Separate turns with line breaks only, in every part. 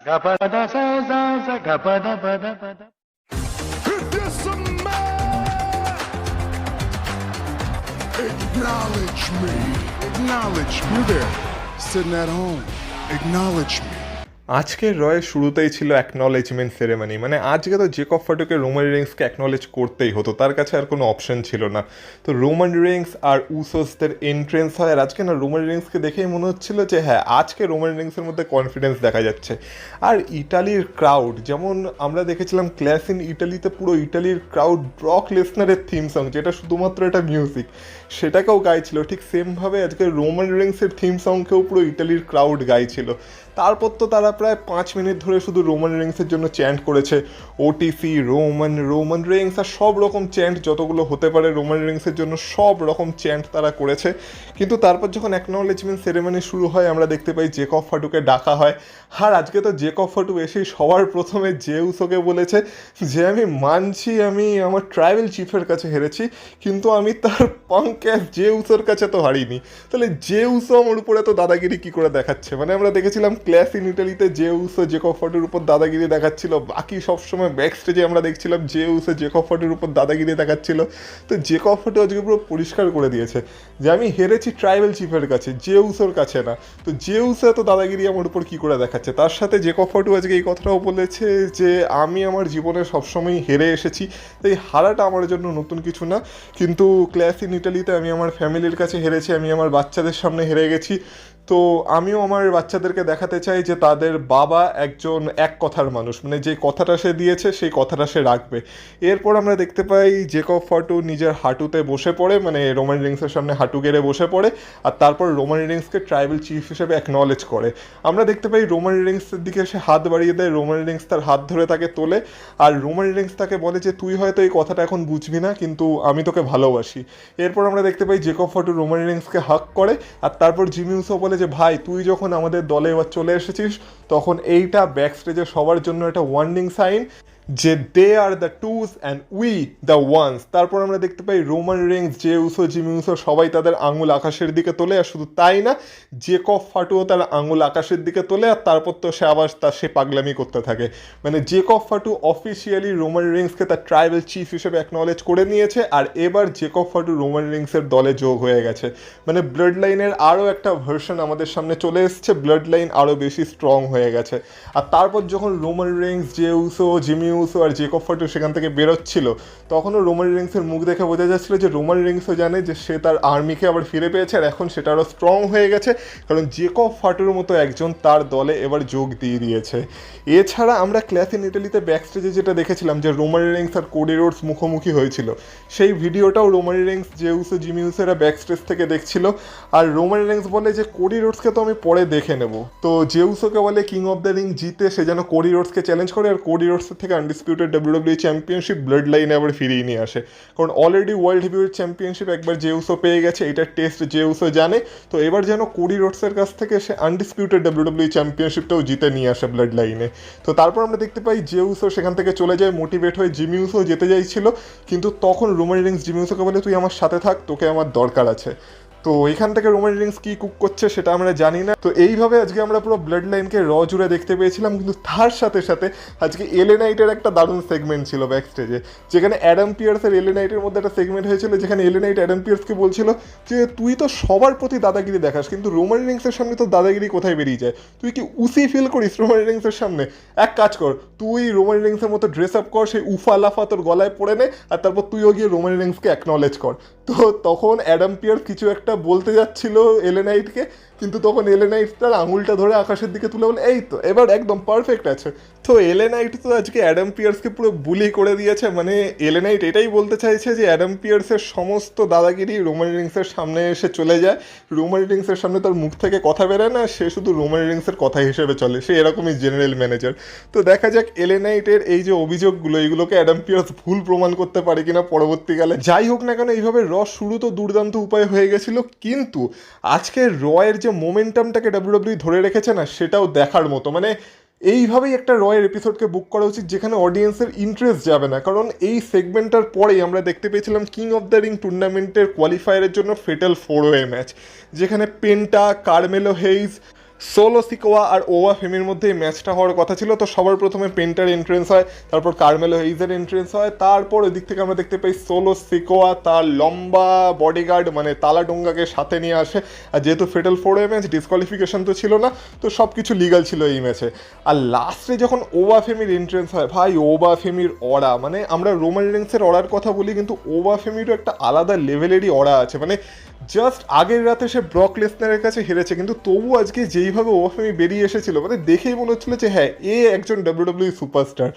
Gapada sa sa sa gapada pada pada.
If there's some man, acknowledge me. Acknowledge me. You there, sitting at home. Acknowledge me.
আজকের রয়ের শুরুতেই ছিল acknowledgement ceremony, মানে আজকে তো Jacob ফাটুকে Roman রিংসকে acknowledge করতেই হতো, তার কাছে আর কোনো অপশন ছিল না। তো রোমান রিংস আর উসোসদের এন্ট্রেন্স হয়, আর আজকে না রোমান রিংসকে দেখেই মনে হচ্ছিল যে হ্যাঁ আজকে রোমান রিংসের মধ্যে কনফিডেন্স দেখা যাচ্ছে। আর ইটালির ক্রাউড, যেমন আমরা দেখেছিলাম ক্লাস ইন ইটালিতে পুরো ইটালির ক্রাউড ব্রক লেসনারের থিম সং, যেটা শুধুমাত্র একটা মিউজিক, সেটাকেও গাইছিল, ঠিক সেমভাবে আজকে রোমান রিংসের থিম সংকেও পুরো ইটালির ক্রাউড গাইছিল। তারপর তো তারা প্রায় 5 মিনিট ধরে শুধু রোমান রিংসের জন্য চ্যান্ট করেছে, ওটিসি রোমান রোমান রিংস, আর সব রকম চ্যান্ট যতগুলো হতে পারে রোমান রিংসের জন্য সব রকম চ্যান্ট তারা করেছে। কিন্তু তারপর যখন অ্যাকনলেজমেন্ট সেরেমনি শুরু হয় আমরা দেখতে পাই জেকব ফাটুকে ডাকা হয়। আর আজকে তো জেকব ফাটু এসেই সবার প্রথমে জেউসোকে বলেছে যে আমি মানছি আমি আমার ট্রাইবেল চিফের কাছে হেরেছি, কিন্তু আমি তার পাঙ্ক্যাস জেউসোর কাছে তো হারিনি। তাহলে জেউসো আমার উপরে তো দাদাগিরি কী করে দেখাচ্ছে? মানে আমরা দেখেছিলাম ক্লাস ইন ইটালিতে জেউসো জেকব ফাটুর উপর দাদাগিরি দেখাচ্ছিল, বাকি সবসময় ব্যাক স্টেজে আমরা দেখছিলাম জেউসো জেকব ফাটুর উপর দাদাগিরি দেখাচ্ছিল। তো জেকব ফাটু আজকে পুরো পরিষ্কার করে দিয়েছে যে আমি হেরেছি ট্রাইবেল চিফের কাছে, জেউসোর কাছে না। তো জেউসো তো দাদাগিরি আমার উপর কী করে দেখাচ্ছে? তার সাথে জেকব ফাটু আজকে এই কথাটাও বলেছে যে আমি আমার জীবনে সবসময় হেরে এসেছি, তাই হারাটা আমার জন্য নতুন কিছু না, কিন্তু ক্লাস ইন ইটালিতে আমি আমার ফ্যামিলির কাছে হেরেছি, আমি আমার বাচ্চাদের সামনে হেরে গেছি। তো আমিও আমার বাচ্চাদেরকে দেখাতে চাই যে তাদের বাবা একজন এক কথার মানুষ, মানে যে কথাটা সে দিয়েছে সেই কথাটা সে রাখবে। এরপর আমরা দেখতে পাই জেকব ফাটু নিজের হাঁটুতে বসে পড়ে, মানে রোমান রিংসের সামনে হাঁটু গেড়ে বসে পড়ে, আর তারপর রোমান রিংসকে ট্রাইবাল চিফ হিসেবে অ্যাকনলেজ করে। আমরা দেখতে পাই রোমান রিংসের দিকে সে হাত বাড়িয়ে দেয়, রোমান রিংস তার হাত ধরে তাকে তোলে, আর রোমান রিংস তাকে বলে যে তুই হয়তো এই কথাটা এখন বুঝবি না, কিন্তু আমি তোকে ভালোবাসি। এরপর আমরা দেখতে পাই জেকব ফাটু রোমান রিংসকে হাগ করে, আর তারপর জিমি উসো বলে যে ভাই তুই যখন আমাদের দলে এবার চলে এসেছিস তখন এইটা ব্যাক স্টেজে সবার জন্য একটা ওয়ার্নিং সাইন যে they are the twos and we the ones. তারপর আমরা দেখতে পাই Roman Reigns Jey Uso Jimmy Uso সবাই তাদের আঙুল আকাশের দিকে তোলে, আর শুধু তাই না জেকব ফাটুও তার আঙুল আকাশের দিকে তোলে, আর তারপর তো সে আবার সে পাগলামি করতে থাকে। মানে জেকব ফাটু অফিসিয়ালি রোমান রিংসকে তার ট্রাইবাল চিফ হিসেবে অ্যাকনলেজ করে নিয়েছে, আর এবার জেকব ফাটু রোমান রিংসের দলে যোগ হয়ে গেছে। মানে ব্লাড লাইনের আরও একটা ভার্সন আমাদের সামনে চলে এসছে, ব্লাড লাইন আরও বেশি স্ট্রং হয়ে গেছে। আর তারপর যখন Roman Reigns Jey Uso Jimmy Uso আর জেকব ফাটু সেখান থেকে বেরোচ্ছিল তখনও রোমান রিংসের মুখ দেখে বোঝা যাচ্ছিল যে রোমান রিংসও জানে যে সে তার আর্মিকে আবার ফিরে পেয়েছে, আর এখন সেটা আরও স্ট্রং হয়ে গেছে, কারণ জেকব ফাটুর মতো একজন তার দলে এবার যোগ দিয়ে দিয়েছে। এছাড়া আমরা ক্লাস ইন ইটালিতে ব্যাক স্টেজে যেটা দেখেছিলাম যে রোমান রিংস আর কোডি রোডস মুখোমুখি হয়েছিল, সেই ভিডিওটাও রোমান রিংস জেউসো জিমি উসোরা ব্যাক স্টেজ থেকে দেখছিল। আর রোমান রিংস বলে যে কোডি রোডসকে তো আমি পরে দেখে নেব। তো জেউসোকে বলে কিং অফ দ্য রিং জিতে সে যেন কোডি রোডসকে চ্যালেঞ্জ করে, আর কোডি রোডসের থেকে আনডিসপিউটেড ডাব্লিউডাব্লিউ চ্যাম্পিয়নশিপ ব্লাড লাইনে আবার ফিরিয়ে নিয়ে আসে, কারণ অলরেডি ওয়ার্ল্ড হেভিওয়েট চ্যাম্পিয়নশিপ একবার জেউসো পেয়ে গেছে, এটার টেস্ট জেউসো জানে। তো এবার যেন কোডি রোডসের কাছ থেকে সে আনডিসপিউটেড ডাব্লিউডাব্লিউ চ্যাম্পিয়নশিপটাও জিতে নিয়ে আসে ব্লাড লাইনে। তো তারপর আমরা দেখতে পাই জেউসো সেখান থেকে চলে যায়, মোটিভেট হয়ে জিমি উসো যেতে চাইছিল, কিন্তু তখন রোমান রিংস জিমি উসোকে বলে তুই আমার সাথে থাক, তোকে আমার দরকার আছে। তো এখান থেকে রোমান রিংস কী কুক করছে সেটা আমরা জানি না। তো এইভাবে আজকে আমরা পুরো ব্লাড লাইনকে র জুড়ে দেখতে পেয়েছিলাম, কিন্তু তার সাথে সাথে আজকে এলএ নাইটের একটা দারুণ সেগমেন্ট ছিল ব্যাক স্টেজে, যেখানে অ্যাডাম পিয়ার্স আর এলএ নাইটের মধ্যে একটা সেগমেন্ট হয়েছিল, যেখানে এলএ নাইট অ্যাডাম পিয়ার্সকে বলছিল যে তুই তো সবার প্রতি দাদাগিরি দেখাস, কিন্তু রোমান রিংসের সামনে তো দাদাগিরি কোথায় বেরিয়ে যায়, তুই কি উসি ফিল করিস রোমান রিংসের সামনে? এক কাজ কর, তুই রোমান রিংসের মতো ড্রেস আপ কর, সেই উফা লাফা তোর গলায় পড়ে নে, আর তারপর তুইও গিয়ে রোমান রিংসকে অ্যাকনলেজ কর। তো তখন অ্যাডাম পিয়ার্স কিছু একটা বলতে যাচ্ছিল এলএ নাইটকে, কিন্তু তখন এলএ নাইট তার আঙুলটা ধরে আকাশের দিকে তুলে বলে এই তো এবার একদম পারফেক্ট আছে। তো এলএ নাইট তো আজকে অ্যাডাম পিয়ার্সকে পুরো বুলি করে দিয়েছে। মানে এলএ নাইট এটাই বলতে চাইছে যে অ্যাডাম পিয়ার্সের সমস্ত দাদাগিরি রোমান রিংসের সামনে এসে চলে যায়, রোমান রিংসের সামনে তার মুখ থেকে কথা বেরোয় না, সে শুধু রোমান রিংসের কথা হিসেবে চলে, সে এরকমই জেনারেল ম্যানেজার। তো দেখা যাক এলএ নাইটের এই যে অভিযোগগুলো এইগুলোকে অ্যাডাম পিয়ার্স ভুল প্রমাণ করতে পারে কিনা পরবর্তীকালে। যাই হোক না কেন এইভাবে র শুরু তো দুর্দান্ত উপায় হয়ে গেছিলো, কিন্তু আজকে রয়ের যে মোমেন্টামটাকে ডাব্লিউডাব্লিউ ধরে রেখেছে না সেটাও দেখার মতো। মানে এইভাবেই একটা রয়ের এপিসোডকে বুক করা উচিত যেখানে অডিয়েন্সের ইন্টারেস্ট যাবে না, কারণ এই সেগমেন্টটার পরেই আমরা দেখতে পেয়েছিলাম কিং অফ দ্য রিং টুর্নামেন্টের কোয়ালিফায়ারের জন্য ফেটাল 4-ওয়ে ম্যাচ, যেখানে পেন্টা, কারমেলো হেইজ সোলো সিকোয়া আর ওভা ফেমির মধ্যে এই ম্যাচটা হওয়ার কথা ছিল। তো সবার প্রথমে পেন্টার এন্ট্রেন্স হয়, তারপর কার্মেলো হেইজের এন্ট্রেন্স হয়, তারপর ওই দিক থেকে আমরা দেখতে পাই সোলো সিকোয়া তার লম্বা বডিগার্ড মানে তালাটোঙ্গাকে সাথে নিয়ে আসে। আর যেহেতু ফেটাল 4-ওয়ে ম্যাচ, ডিসকোয়ালিফিকেশন তো ছিল না, তো সব কিছু লিগাল ছিল এই ম্যাচে। আর লাস্টে যখন ওভা ফেমির এন্ট্রেন্স হয়, ভাই ওভা ফেমির অরা, মানে আমরা রোমান রেন্সের অরার কথা বলি, কিন্তু ওভা ফেমিরও একটা আলাদা লেভেলেরই অরা আছে। মানে জাস্ট আগের রাতে সে ব্রক লেসনারের কাছে হেরেছে, কিন্তু তবু আজকে যেইভাবে ওভা ফেমি বেরিয়ে এসেছিল, মানে দেখেই মনে হচ্ছিল যে হ্যাঁ এ একজন ডাব্লিউডাব্লিউ সুপারস্টার।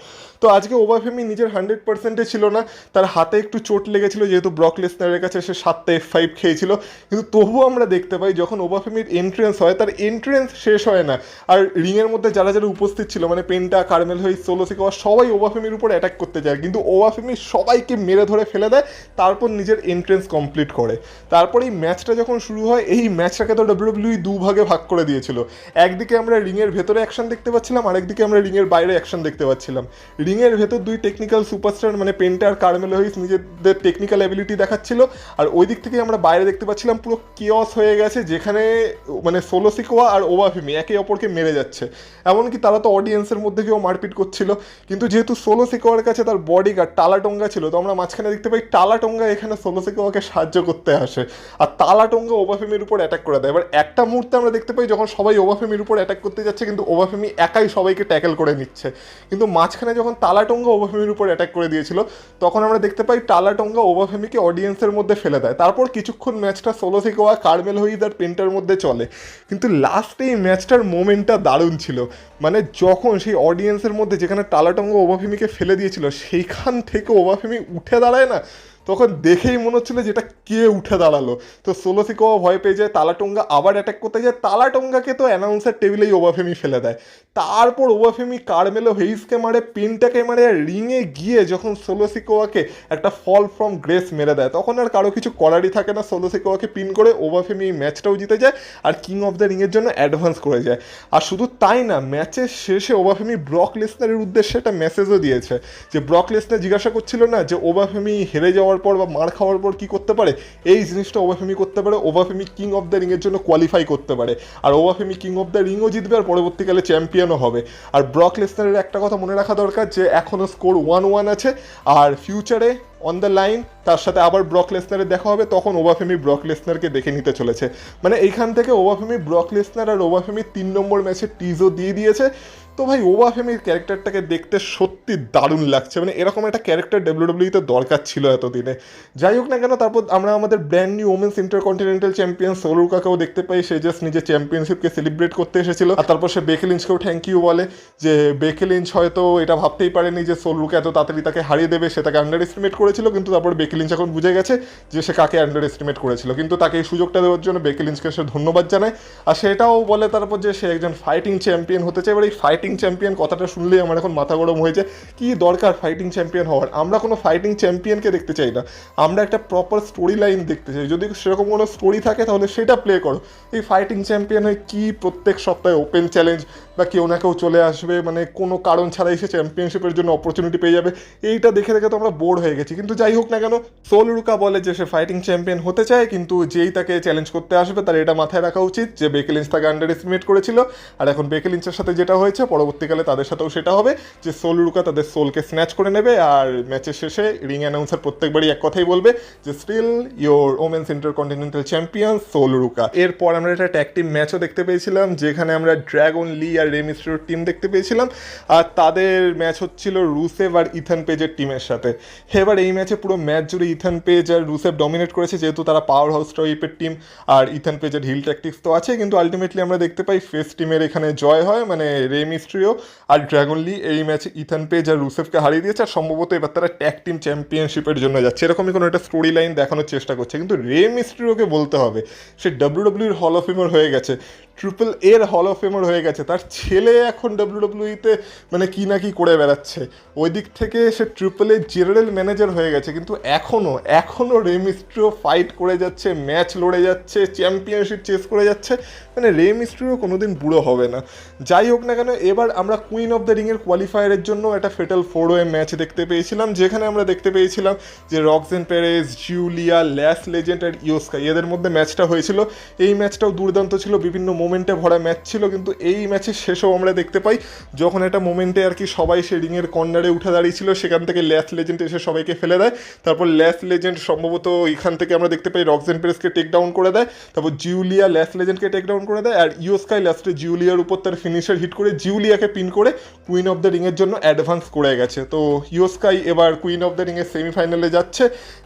তো আজকে ওভা ফেমি নিজের 100%-এ ছিল না, তার হাতে একটু চোট লেগেছিল যেহেতু ব্রক লেসনারের কাছে সে 7টা F5 খেয়েছিল। কিন্তু তবুও আমরা দেখতে পাই যখন ওভা ফেমির এন্ট্রেন্স হয়, তার এন্ট্রেন্স শেষ হয় না, আর রিংয়ের মধ্যে যারা যারা উপস্থিত ছিল মানে পেন্টা, কার্মেল হেইজ, সোলো সিকোয়া সবাই ওভা ফেমির উপর অ্যাটাক করতে যায়, কিন্তু ওভা ফেমি সবাইকে মেরে ধরে ফেলে দেয়, তারপর নিজের এন্ট্রেন্স কমপ্লিট করে। তারপর এই ম্যাচটা যখন শুরু হয়, এই ম্যাচটাকে তো ডাব্লিউডাব্লিউ দুভাগে ভাগ করে দিয়েছিল। একদিকে আমরা রিংয়ের ভেতরে অ্যাকশন দেখতে পাচ্ছিলাম, আরেকদিকে আমরা রিংয়ের বাইরে অ্যাকশন দেখতে পাচ্ছিলাম। রিংয়ের ভেতর দুই টেকনিক্যাল সুপারস্টার মানে পেন্টা আর কার্মেলো হেইজ নিজেদের টেকনিক্যাল অ্যাবিলিটি দেখাচ্ছিল, আর ওই দিক থেকে আমরা বাইরে দেখতে পাচ্ছিলাম পুরো কিওস হয়ে গেছে, যেখানে মানে সোলো সিকোয়া আর ওভা ফেমি একে অপরকে মেরে যাচ্ছে। এমনকি তারা তো অডিয়েন্সের মধ্যে কেউ মারপিট করছিল, কিন্তু যেহেতু সোলো সিকোয়ার কাছে তার বডিগার্ড টালাটোঙ্গা ছিল, তো আমরা মাঝখানে দেখতে পাই টালাটোঙ্গা এখানে সোলো সিকোয়াকে সাহায্য করতে আসে, আর টালাটোঙ্গা ওভা ফেমির উপর অ্যাটাক করে দেয়। এবার একটা মুহূর্তে আমরা দেখতে পাই যখন সবাই ওভা ফেমির উপর অ্যাটাক করতে যাচ্ছে, কিন্তু ওভা ফেমি একাই সবাইকে ট্যাকেল করে নিচ্ছে। কিন্তু মাঝখানে যখন টালাটোঙ্গা ওভা ফেমির উপর অ্যাটাক করে দিয়েছিল, তখন আমরা দেখতে পাই টালাটোঙ্গা ওভা ফেমিকে অডিয়েন্সের মধ্যে ফেলে দেয়। তারপর কিছুক্ষণ ম্যাচটা সোলো সিকোয়া, কার্মেল হেইজ আর পেন্টার মধ্যে চলে, কিন্তু লাস্টে এই ম্যাচটার মোমেন্টটা দারুণ ছিল। মানে যখন সেই অডিয়েন্সের মধ্যে যেখানে টালাটোঙ্গা ওভা ফেমিকে ফেলে দিয়েছিল, সেইখান থেকে ওভা ফেমি উঠে দাঁড়ায় না, তখন দেখেই মনে হচ্ছিল যেটা কে উঠে দাঁড়ালো। তো সোলো সিকোয়া ভয় পেয়ে যায়, তালাটোঙ্গা আবার অ্যাটাক করতে যায়, তালাটোঙ্গাকে তো অ্যানাউন্সার টেবিলেই ওভা ফেমি ফেলে দেয়। তারপর ওভা ফেমি কার্মেলো হেইজকে মারে, পেনটাকে মারে, আর রিংয়ে গিয়ে যখন সোলো সিকোয়াকে একটা ফল ফ্রম গ্রেস মেরে দেয়, তখন আর কারো কিছু করারই থাকে না, সোলো সিকোয়াকে পিন করে ওভা ফেমি এই ম্যাচটাও জিতে যায় আর কিং অফ দ্য রিংয়ের জন্য অ্যাডভান্স করে যায়। আর শুধু তাই না, ম্যাচের শেষে ওভা ফেমি ব্রক লেসনারের উদ্দেশ্যে একটা মেসেজও দিয়েছে, যে ব্রক লেসনার জিজ্ঞাসা করছিল না যে ওভা ফেমি হেরে যাওয়ার পর বা মার খাওয়ার পর কি করতে পারে, এই জিনিসটা ওভা ফেমি করতে পারে, ওভা ফেমি কিং অফ দ্য রিংয়ের জন্য কোয়ালিফাই করতে পারে, আর ওভা ফেমি কিং অফ দ্য রিংও জিতবে আর পরবর্তীকালে চ্যাম্পিয়নও হবে। আর ব্রক লেসনারের একটা কথা মনে রাখা দরকার, যে এখনও স্কোর 1-1 আছে, আর ফিউচারে অন দ্য লাইন তার সাথে আবার ব্রক লেসনারের দেখা হবে, তখন ওভা ফেমি ব্রক লেসনারকে দেখে নিতে চলেছে। মানে এইখান থেকে ওভা ফেমি ব্রক লেসনার আর ওভা ফেমি 3 নম্বর ম্যাচে টিজও দিয়ে দিয়েছে। তো ভাই ওভা ফেমির ক্যারেক্টারটাকে দেখতে সত্যি দারুণ লাগছে, মানে এরকম একটা ক্যারেক্টার ডাব্লিউডাব্লিউতে দরকার ছিল এতদিনে। যাই হোক না কেন, তারপর আমরা আমাদের brand new women's intercontinental champion Sol রুকাকেও দেখতে পাই, সে জাস্ট নিজের চ্যাম্পিয়নশিপকে সেলিব্রেট করতে এসেছিল, আর তারপর সে বেকি লিঞ্চকেও থ্যাংক ইউ বলে, যে বেকি লিঞ্চ হয়তো এটা ভাবতেই পারেনি যে সোলো রুকা এত তাড়াতাড়ি তাকে হারিয়ে দেবে, সে তাকে আন্ডার এস্টিমেট করেছিল, কিন্তু তারপর বেকি লিঞ্চ এখন বুঝে গেছে যে সে কাকে আন্ডার এস্টিমেট করেছিল, কিন্তু তাকে এই সুযোগটা দেওয়ার জন্য বেকি লিঞ্চকে সে ধন্যবাদ জানায়। আর সেটাও বলে তারপর যে সে একজন ফাইটিং চ্যাম্পিয়ন হতে চায়। এবার এই ফাইটিং চ্যাম্পিয়ন কথাটা শুনলেই আমার এখন মাথা গরম হয়েছে, কি দরকার ফাইটিং চ্যাম্পিয়ন হওয়ার? আমরা কোনো ফাইটিং চ্যাম্পিয়নকে দেখতে চাই না, আমরা একটা প্রপার স্টোরি লাইন দেখতে চাই। যদি সেরকম কোনো স্টোরি থাকে তাহলে সেটা প্লে করো। এই ফাইটিং চ্যাম্পিয়ন হয়ে কি প্রত্যেক সপ্তাহে ওপেন চ্যালেঞ্জ বা কেউ না কেউ চলে আসবে, মানে কোনো কারণ ছাড়াই সে চ্যাম্পিয়নশিপের জন্য অপরচুনিটি পেয়ে যাবে, এইটা দেখে দেখে তো আমরা বোর হয়ে গেছি। কিন্তু যাই হোক না কেন, সোলো রুকা বলে যে সে ফাইটিং চ্যাম্পিয়ন হতে চায়, কিন্তু যেই তাকে চ্যালেঞ্জ করতে আসবে তার এটা মাথায় রাখা উচিত যে বেকি লিঞ্চ তাকে আন্ডার এস্টিমেট করেছিল, আর এখন বেকি লিঞ্চের সাথে যেটা হয়েছে পরবর্তীকালে তাদের সাথেও সেটা হবে, যে সোলো রুকা তাদের সোলকে স্ন্যাচ করে নেবে। আর ম্যাচের শেষে রিং অ্যানাউন্সার প্রত্যেকবারই এক কথাই বলবে যে still your women's intercontinental champion Sol Ruca. এরপর আমরা একটা ট্যাগ টিম ম্যাচও দেখতে পেয়েছিলাম, যেখানে আমরা ড্রাগন লি আর রে মিস্টেরিওর টিম দেখতে পেয়েছিলাম, আর তাদের ম্যাচ হচ্ছিল রুসেভ আর ইথান পেজের টিমের সাথে। এবার এই ম্যাচে পুরো ম্যাচ জুড়ে ইথান পেজ আর রুসেভ ডমিনেট করেছে, যেহেতু তারা পাওয়ার হাউস টাইপের টিম, আর ইথান পেজের হিল ট্যাকটিক্স তো আছে, কিন্তু আলটিমেটলি আমরা দেখতে পাই ফেস টিমের এখানে জয় হয়, মানে রে মিস্ট্রিও আর ড্রাগন লি এই ম্যাচে ইথান পেজ আর রুসেভকে হারিয়ে দিয়েছে, আর সম্ভবত এবার তারা ট্যাগ টিম চ্যাম্পিয়নশিপের জন্য যাচ্ছে, এরকমই কোনো একটা স্টোরি লাইন দেখানোর চেষ্টা করছে। কিন্তু রে মিস্ট্রিওকে বলতে হবে, সে ডাব্লিউডাব্লিউর হল অফ ফেমার হয়ে গেছে, ট্রিপল এর হল অফ ফেমার হয়ে গেছে, তার ছেলে এখন ডাব্লিউডাব্লিউইতে মানে কি না কি করে বেড়াচ্ছে। ওই দিক থেকে সে ট্রিপল এ জেনারেল ম্যানেজার হয়ে গেছে, কিন্তু এখনও রে মিস্ট্রিও ফাইট করে যাচ্ছে, ম্যাচ লড়ে যাচ্ছে, চ্যাম্পিয়নশিপ চেস করে যাচ্ছে। মানে রে মিস্ট্রিও কোনোদিন বুড়ো হবে না। যাই হোক না কেন, এবার আমরা কুইন অফ দ্য রিংয়ের কোয়ালিফায়ারের জন্য একটা ফেটাল 4-ওয়ে ম্যাচ দেখতে পেয়েছিলাম, যেখানে আমরা দেখতে পেয়েছিলাম যে রক্সেন পেরেজ, জিউলিয়া, ল্যাস লেজেন্ড আর ইয়ো স্কাই এদের মধ্যে ম্যাচটা হয়েছিল। এই ম্যাচটাও দুর্দান্ত ছিল, বিভিন্ন মোমেন্টে ভরা ম্যাচ ছিল, কিন্তু এই ম্যাচের শেষেও আমরা দেখতে পাই যখন একটা মোমেন্টে আর কি সবাই সে রিংয়ের কর্নারে উঠে দাঁড়িয়েছিল, সেখান থেকে ল্যাস লেজেন্ড এসে সবাইকে ফেলে দেয়। তারপর ল্যাস লেজেন্ড সম্ভবত এখান থেকে আমরা দেখতে পাই রক্সেন পেরেজকে টেক ডাউন করে দেয়, তারপর জিউলিয়া ল্যাস লেজেন্ডকে টেক ডাউন করে দেয়, আর ইয়ো স্কাই লাস্টে জিউলিয়ার উপর তার ফিনিশার হিট করে জিউলিয়াকে পিন করে কুইন অফ দ্য রিংয়ের জন্য অ্যাডভান্স করে গেছে। তো ইয়ো স্কাই এবার কুইন অফ দ্য রিংয়ের সেমিফাইনালে যাচ্ছে।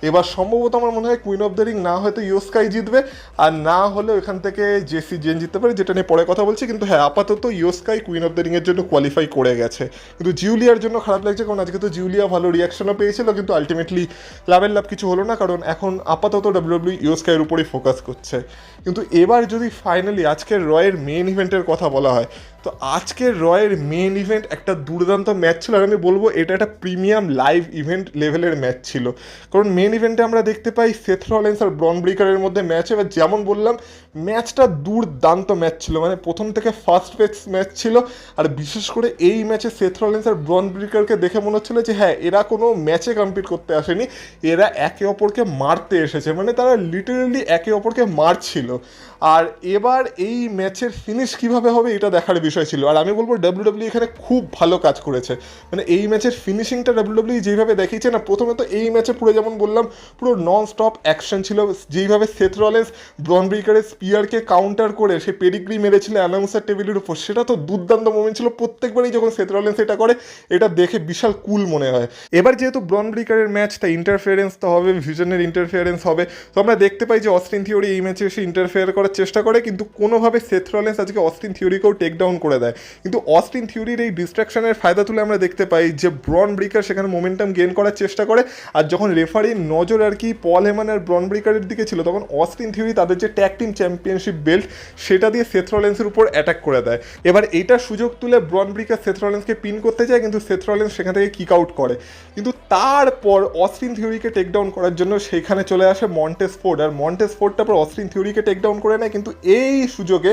এবার সম্ভবত আমার মনে হয় কুইন অফ দ্য রিং না হয়তো ইয়ো স্কাই জিতবে, আর না হলেও এখান থেকে জেসি জেন জিততে পারে, যেটা নিয়ে পরে কথা বলছি। কিন্তু হ্যাঁ, আপাতত ইয়ো স্কাই কুইন অফ দ্য রিংয়ের জন্য কোয়ালিফাই করে গেছে। কিন্তু জিউলিয়ার জন্য খারাপ লাগছে, কারণ আজকে তো জিউলিয়া ভালো রিয়াকশনও পেয়েছিল, কিন্তু আলটিমেটলি লাভের লাভ কিছু হলো না, কারণ এখন আপাতত ডাব্লিউডাব্লিউ ইয়ো স্কাইয়ের উপরেই ফোকাস করছে। কিন্তু এবার যদি ফাইনালি আজকের রয়ের মেন ইভেন্টের কথা বলা হয়, তো আজকের রয়ের মেন ইভেন্ট একটা দুর্দান্ত ম্যাচ ছিল, আর আমি বলবো এটা একটা প্রিমিয়াম লাইভ ইভেন্ট লেভেলের ম্যাচ ছিল। কারণ মেন ইভেন্টে আমরা দেখতে পাই সেথ রলিন্স আর ব্রন ব্রেকারের মধ্যে ম্যাচ। এবার যেমন বললাম, ম্যাচটা দুর্দান্ত ম্যাচ ছিল, মানে প্রথম থেকে ফার্স্ট ম্যাচ ছিল। আর বিশেষ করে এই ম্যাচে সেথ রলিন্স আর ব্রন ব্রেকারকে দেখে মনে হচ্ছিল যে হ্যাঁ, এরা কোনো ম্যাচে কম্পিট করতে আসেনি, এরা একে অপরকে মারতে এসেছে, মানে তারা লিটারেলি একে অপরকে মারছিল। আর এবার এই ম্যাচের ফিনিশ কিভাবে হবে এটা দেখার বিষয় ছিল। আর আমি বলবো ডাব্লিউডাব্লিউ এখানে খুব ভালো কাজ করেছে, মানে এই ম্যাচের ফিনিশিংটা ডাব্লিউডাব্লিউ যেভাবে দেখিয়েছে না, প্রথমে তো এই ম্যাচে পুরো যেমন বললাম পুরো নন স্টপ অ্যাকশন ছিল। যেইভাবে সেথ রলিন্স ব্রন ব্রেকারের স্পিয়ারকে কাউন্টার করে সে পেডিগ্রি মেরেছিল অ্যানাউন্সার টেবিলের উপর, সেটা তো দুর্দান্ত মোমেন্ট ছিল। প্রত্যেকবারই যখন সেথ রলিন্স এটা করে, এটা দেখে বিশাল কুল মনে হয়। এবার যেহেতু ব্রন ব্রেকারের ম্যাচ, তাই ইন্টারফিয়ারেন্স তো হবে, ভিশনের ইন্টারফিয়ারেন্স হবে। তো আমরা দেখতে পাই যে অস্টিন থিওরি এই ম্যাচে এসে ইন্টারফেয়ার করার চেষ্টা করে, কিন্তু কোনোভাবে সেথ রলিন্স আজকে অস্টিন থিওরিকেও টেক ডাউন করে দেয়। কিন্তু অস্টিন থিওরির এই ডিস্ট্রাকশনের ফায়দা তুলে আমরা দেখতে পাই যে ব্রন ব্রেকার সেখানে মোমেন্টাম গেইন করার চেষ্টা করে, আর যখন রেফারির নজর আর কি পল হেমান আর ব্রন ব্রেকারের দিকে ছিল, তখন অস্টিন থিওরি তাদের যে ট্যাগ টিম চ্যাম্পিয়নশিপ বেল্ট সেটা দিয়ে সেথ রলিন্সের উপর অ্যাটাক করে দেয়। এবার এইটার সুযোগ তুলে ব্রন ব্রেকার সেথ রলিন্সকে পিন করতে যায়, কিন্তু সেথ রলিন্স সেখান থেকে কিক আউট করে। কিন্তু তারপর অস্টিন থিওরিকে টেক ডাউন করার জন্য সেখানে চলে আসে মন্টেস ফোর্ড, আর মন্টেস ফোর্ড তারপর অস্টিন থিওরিকে টেক ডাউন করে নেয়। কিন্তু এই সুযোগে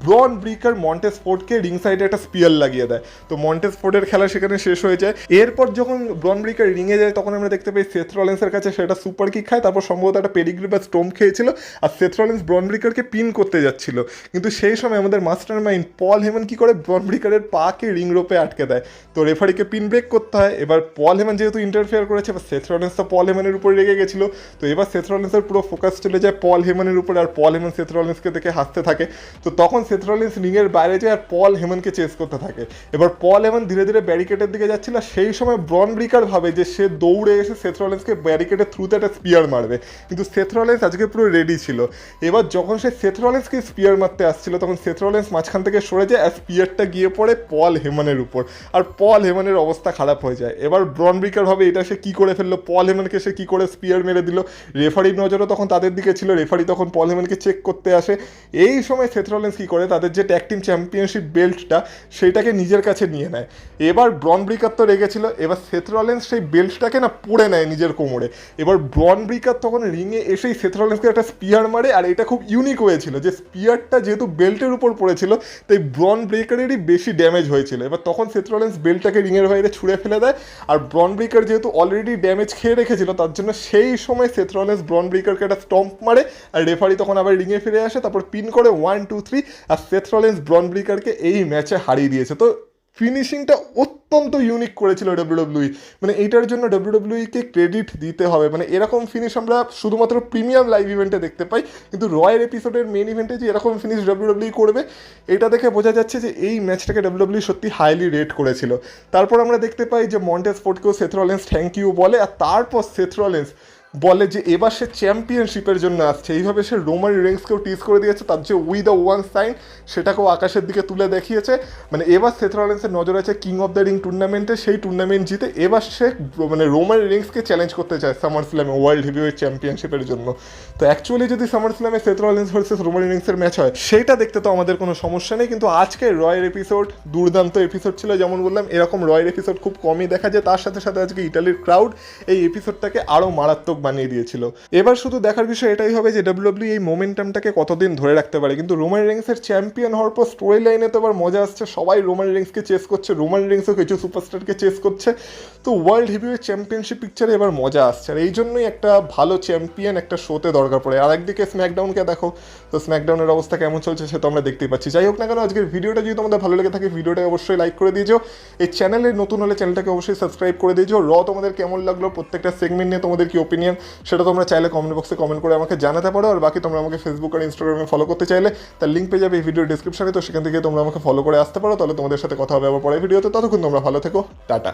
ব্রন ব্রেকার মন্টেস ফোর্ডকে রিং সাইডে একটা স্পিয়ার লাগিয়ে দেয়। তো মন্টেস ফোর্ডের খেলা সেখানে শেষ হয়ে যায়। এরপর যখন ব্রন ব্রেকার রিংয়ে যায়, তখন আমরা দেখতে পাই সেথ রলিন্সের কাছে সেটা সুপার কিক খায়, তারপর সম্ভবত একটা পেডিগ্রি বা স্টোম্প খেয়েছিল, আর সেথ রলিন্স ব্রন ব্রেকারকে পিন করতে যাচ্ছিল। কিন্তু সেই সময় আমাদের মাস্টার মাইন্ড পল হেমান কি করে, ব্রন ব্রেকারের পাকে রিং রোপে আটকে দেয়। তো রেফারিকে পিন ব্রেক করতে হয়। এবার পল হেমান যেহেতু ইন্টারফেয়ার করেছে, এবার সেথ রলিন্স তো পল হেমানের উপরে রেগে গেছিলো। তো এবার সেথ রলিন্সের পুরো ফোকাস চলে যায় পল হেমানের উপর, আর পল হেমান সেথ রলিন্সকে দেখে হাসতে থাকে। তো তখন সেথ রলিন্স রিংয়ের বাইরে যায় আর পল হেমানকে চেস করতে থাকে। এবার পল হেমান ধীরে ধীরে ব্যারিকেডের দিকে যাচ্ছিল, সেই সময় ব্রন ব্রেকার ভাবে যে সে দৌড়ে এসে সেথ রলিন্সকে ব্যারিকেডের থ্রুতে একটা স্পিয়ার মারবে, কিন্তু সেথ রলিন্স আজকে পুরো রেডি ছিল। এবার যখন সে সেথ রলিন্সকে স্পিয়ার মারতে আসছিল, তখন সেথ রলিন্স মাঝখান থেকে সরে যায়, আর স্পিয়ারটা গিয়ে পড়ে পল হেমানের উপর, আর পল হেমানের অবস্থা খারাপ হয়ে যায়। এবার ব্রন ব্রেকার ভাবে এটা সে কি করে ফেললো, পল হেমানকে সে কি করে স্পিয়ার মেরে দিল। রেফারির নজরও তখন তাদের দিকে ছিল, রেফারি তখন পল হেমানকে চেক করতে আসে। এই সময় সেথ রলিন্স কি করে, তাদের যে ট্যাগ টিম চ্যাম্পিয়নশিপ বেল্টটা সেইটাকে নিজের কাছে নিয়ে নেয়। এবার ব্রন ব্রেকার তো রেগেছিল, এবার সেথ রলিন্স সেই বেল্টটাকে না পড়ে নেয় নিজের কোমরে। এবার ব্রন ব্রেকার তখন রিংয়ে এসেই সেথ রলিন্সকে একটা স্পিয়ার মারে, আর এটা খুব ইউনিক হয়েছিল যে স্পিয়ারটা যেহেতু বেল্টের উপর পড়েছিল, তাই ব্রন ব্রেকারেরই বেশি ড্যামেজ হয়েছিল। এবার তখন সেথ রলিন্স বেল্টটাকে রিংয়ের বাইরে ছুঁড়ে ফেলে দেয়, আর ব্রন ব্রেকার যেহেতু অলরেডি ড্যামেজ খেয়ে রেখেছিল, তার জন্য সেই সময় সেথ রলিন্স ব্রন ব্রেকারকে একটা স্টম্প মারে, আর রেফারি তখন আবার রিংয়ে ফিরে আসে, তারপর পিন করে 1, 2, 3, আর সেথ রলিন্স ব্রন ব্রেকারকে এই ম্যাচে হারিয়ে দিয়েছে। তো ফিনিশিংটা অত্যন্ত ইউনিক করেছিল ডাব্লিউডাব্লিউই, মানে এইটার জন্য ডাব্লিউডাব্লিউইকে ক্রেডিট দিতে হবে। মানে এরকম ফিনিশ আমরা শুধুমাত্র প্রিমিয়াম লাইভ ইভেন্টে দেখতে পাই, কিন্তু রয়ের এপিসোডের মেন ইভেন্টে যে এরকম ফিনিশ ডাব্লিউডাব্লিউই করবে, এটা দেখে বোঝা যাচ্ছে যে এই ম্যাচটাকে ডাব্লিউডাব্লিউ সত্যি হাইলি রেট করেছিল। তারপর আমরা দেখতে পাই যে মন্টেস ফোর্ডকেও সেথ রলিন্স থ্যাংক ইউ বলে, আর তারপর সেথ রলিন্স বলে যে এবার সে চ্যাম্পিয়নশিপের জন্য আসছে। এইভাবে সে রোমান রিংসকেও টিজ করে দিয়েছে, তার যে উই দ্য ওয়ান সাইন সেটাকেও আকাশের দিকে তুলে দেখিয়েছে। মানে এবার সেথ রলিন্সের নজর আছে কিং অফ দ্য রিং টুর্নামেন্টে, সেই টুর্নামেন্ট জিতে এবার সে মানে রোমান রিংসকে চ্যালেঞ্জ করতে চায় সামার স্ল্যামে ওয়ার্ল্ড হেভিওয়েট চ্যাম্পিয়নশিপের জন্য। তো অ্যাকচুয়ালি যদি সামার স্ল্যামে সেথ রলিন্স ভার্সেস রোমান রিংসের ম্যাচ হয় সেইটা দেখতে তো আমাদের কোনো সমস্যা নেই, কিন্তু আজকে রয়ের এপিসোড দুর্দান্ত এপিসোড ছিল। যেমন বললাম এরকম রয়ের এপিসোড খুব কমই দেখা যায়, তার সাথে সাথে আজকে ইটালির ক্রাউড এই এপিসোডটাকে আরও মারাত্মক বানিয়ে দিয়েছিল। এবার শুধু দেখার বিষয় এটাই হবে যে ডাব্লিউডাব্লিউ এই মোমেন্টামটাকে কতদিন ধরে রাখতে পারে। কিন্তু রোমান রিংসের চ্যাম্পিয়ন হওয়ার পর স্টোরি লাইনে তো আবার মজা আসছে, সবাই রোমান রিংসকে চেস করছে, রোমান রিংসও কিছু সুপারস্টারকে চেস করছে। তো ওয়ার্ল্ড হেভিওয়েট চ্যাম্পিয়নশিপ পিকচারে এবার মজা আসছে, আর এই জন্যই একটা ভালো চ্যাম্পিয়ন একটা শোতে দরকার পড়ে। আর একদিকে স্ম্যাকডাউনকে দেখো, তো স্ম্যাকডাউনের অবস্থা কেমন চলছে সে তো আমরা দেখতেই পাচ্ছি। যাই হোক না কেন, আজকের ভিডিওটা যদি তোমাদের ভালো লেগে থাকে ভিডিওটা অবশ্যই লাইক করে দিয়েছো, এই চ্যানেলে নতুন হলে চ্যানেলটাকে অবশ্যই সাবস্ক্রাইব করে দিয়েছো। তোমাদের কেমন লাগলো, প্রত্যেকটা সেগমেন্ট নিয়ে তোমাদের কি ওপিনিয়ন সেটা তোমরা চাইলে কমেন্ট বক্সে কমেন্ট করে আমাকে জানাতে পারো। আর বাকি তোমরা আমাকে ফেসবুক আর ইনস্টাগ্রামে ফলো করতে চাইলে তার লিঙ্ক পেয়ে যাবে এই ভিডিও ডিসক্রিপশনে, তো সেখান থেকে তোমরা আমাকে ফলো করে আসতে পারো। তাহলে তোমাদের সাথে কথা হবে আবার পরের ভিডিওতে। ততক্ষণ তোমরা ভালো থেকো, টাটা।